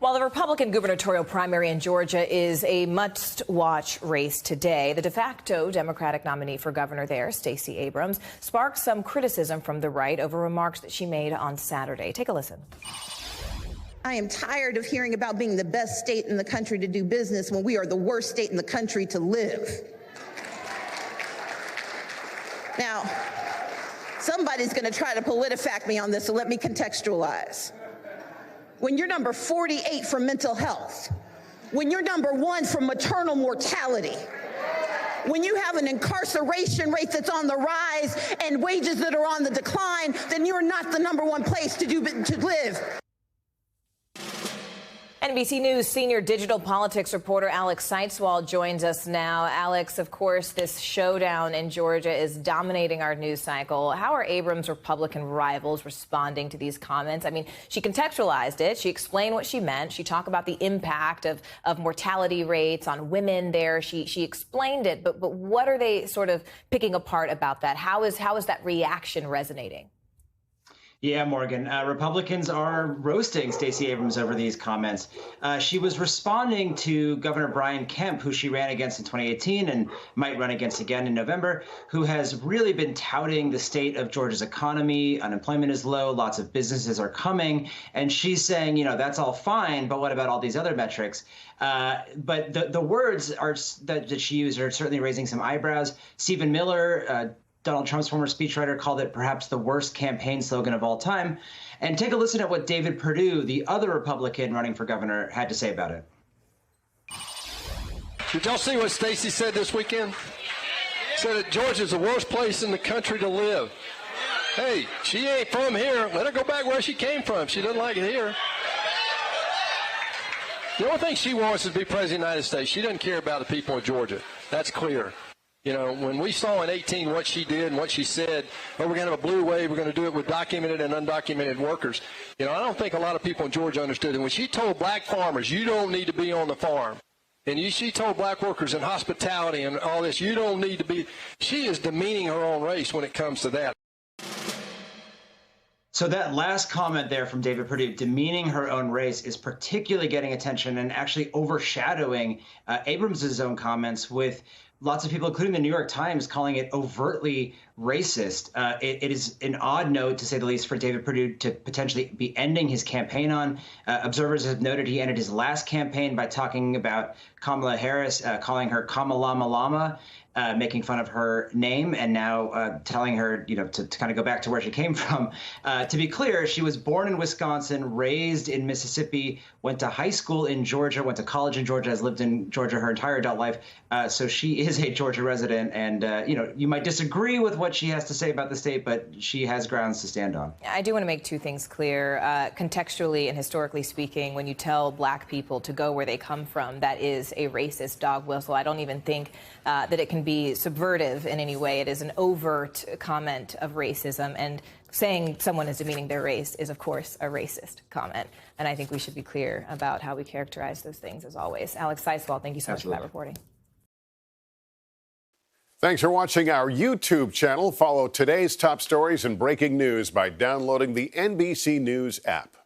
While the Republican gubernatorial primary in Georgia is a must-watch race today, the de facto Democratic nominee for governor there, Stacey Abrams, sparked some criticism from the right over remarks that she made on Saturday. Take a listen. I am tired of hearing about being the best state in the country to do business when we are the worst state in the country to live. Now, somebody's going to try to PolitiFact me on this, so let me contextualize. When you're number 48 for mental health, when you're number 1 for maternal mortality, when you have an incarceration rate that's on the rise and wages that are on the decline, then you're not the number 1 place to live. NBC News senior digital politics reporter Alex CITES joins us now. Alex, of course, this showdown in Georgia is dominating our news cycle. How are Abrams' Republican rivals responding to these comments? I mean, she contextualized it. She explained what she meant. She talked about the impact of mortality rates on women there. She explained it. But what are they sort of picking apart about that? How is that reaction resonating? Yeah, Morgan, Republicans are roasting Stacey Abrams over these comments. She was responding to Governor Brian Kemp, who she ran against in 2018 and might run against again in November, who has really been touting the state of Georgia's economy. Unemployment is low. Lots of businesses are coming. And she's saying, you know, that's all fine. But what about all these other metrics? But the words that she used are certainly raising some eyebrows. Stephen Miller, Donald Trump's former speechwriter, called it perhaps the worst campaign slogan of all time. And take a listen at what David Perdue, the other Republican running for governor, had to say about it. Did y'all see what Stacey said this weekend? Said that Georgia's the worst place in the country to live. Hey, she ain't from here. Let her go back where she came from. She doesn't like it here. The only thing she wants is to be president of the United States. She doesn't care about the people of Georgia. That's clear. You know, when we saw in 18 what she did and what she said, oh, we're going to have a blue wave, we're going to do it with documented and undocumented workers. You know, I don't think a lot of people in Georgia understood. And when she told black farmers, you don't need to be on the farm, and she told black workers in hospitality and all this, you don't need to be, she is demeaning her own race when it comes to that. So that last comment there from David Perdue, demeaning her own race, is particularly getting attention and actually overshadowing Abrams' own comments, with lots of people, including the New York Times, calling it overtly racist. It is an odd note, to say the least, for David Perdue to potentially be ending his campaign on. Observers have noted he ended his last campaign by talking about Kamala Harris, calling her Kamala Malama, making fun of her name, and now telling her, you know, to kind of go back to where she came from. To be clear, she was born in Wisconsin, raised in Mississippi, went to high school in Georgia, went to college in Georgia, has lived in Georgia her entire adult life. So she is a Georgia resident, and you know, you might disagree with what she has to say about the state, but she has grounds to stand on. I do want to make two things clear. Contextually and historically speaking, when you tell black people to go where they come from, that is a racist dog whistle. I don't even think that it can be subvertive in any way. It is an overt comment of racism, and saying someone is demeaning their race is, of course, a racist comment. And I think we should be clear about how we characterize those things, as always. Alex CITES, thank you so much for that reporting. Thanks for watching our YouTube channel. Follow today's top stories and breaking news by downloading the NBC News app.